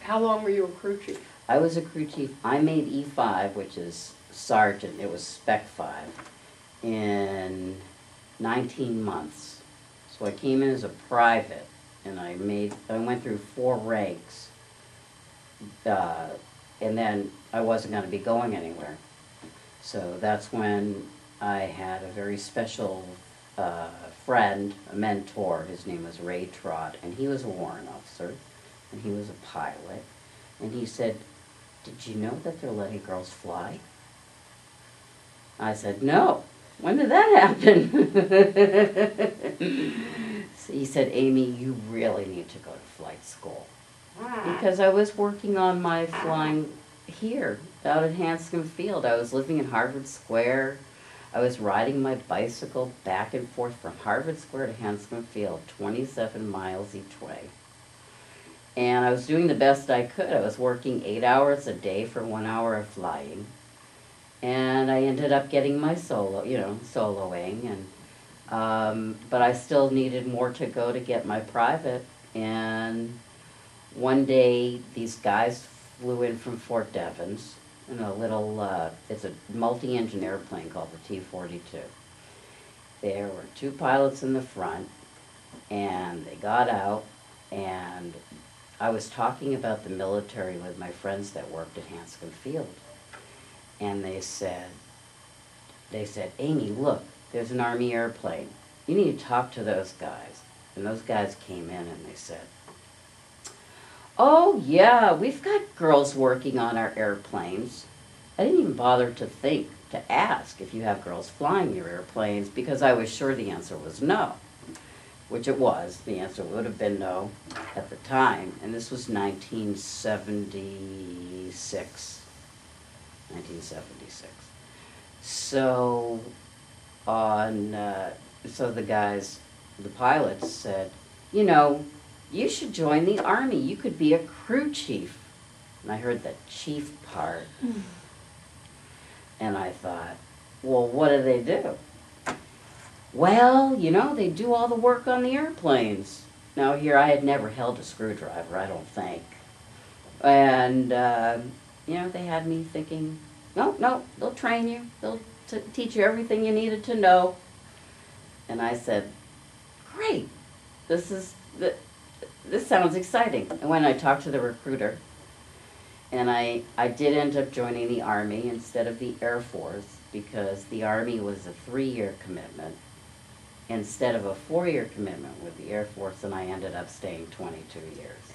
How long were you a crew chief? I was a crew chief. I made E5, which is sergeant. It was spec 5, in 19 months. So I came in as a private, and I went through 4 ranks, and then I wasn't going to be going anywhere. So that's when I had a very special friend, a mentor. His name was Ray Trott, and he was a warrant officer, and he was a pilot. And he said, "Did you know that they're letting girls fly?" I said, "No. When did that happen?" So he said, "Amy, you really need to go to flight school." Because I was working on my flying here, out at Hanscom Field. I was living in Harvard Square. I was riding my bicycle back and forth from Harvard Square to Hanscom Field, 27 miles each way. And I was doing the best I could. I was working 8 hours a day for 1 hour of flying. And I ended up getting my soloing. But I still needed more to go to get my private. And one day, these guys flew in from Fort Devens in a little, it's a multi-engine airplane called the T-42. There were 2 pilots in the front, and they got out, and I was talking about the military with my friends that worked at Hanscom Field. And they said, "Amy, look, there's an Army airplane. You need to talk to those guys." And those guys came in and they said, "Oh yeah, we've got girls working on our airplanes." I didn't even bother to think to ask if you have girls flying your airplanes, because I was sure the answer was no, which it was. The answer would have been no at the time, and this was 1976. 1976. So so the guys, the pilots said, "You should join the Army. You could be a crew chief." And I heard the chief part. And I thought, well, what do they do? "Well, they do all the work on the airplanes." Now here, I had never held a screwdriver, I don't think. And, they had me thinking, no, they'll train you. They'll teach you everything you needed to know. And I said, "Great, this sounds exciting." And when I talked to the recruiter, and I did end up joining the Army instead of the Air Force, because the Army was a 3-year commitment instead of a 4-year commitment with the Air Force, and I ended up staying 22 years.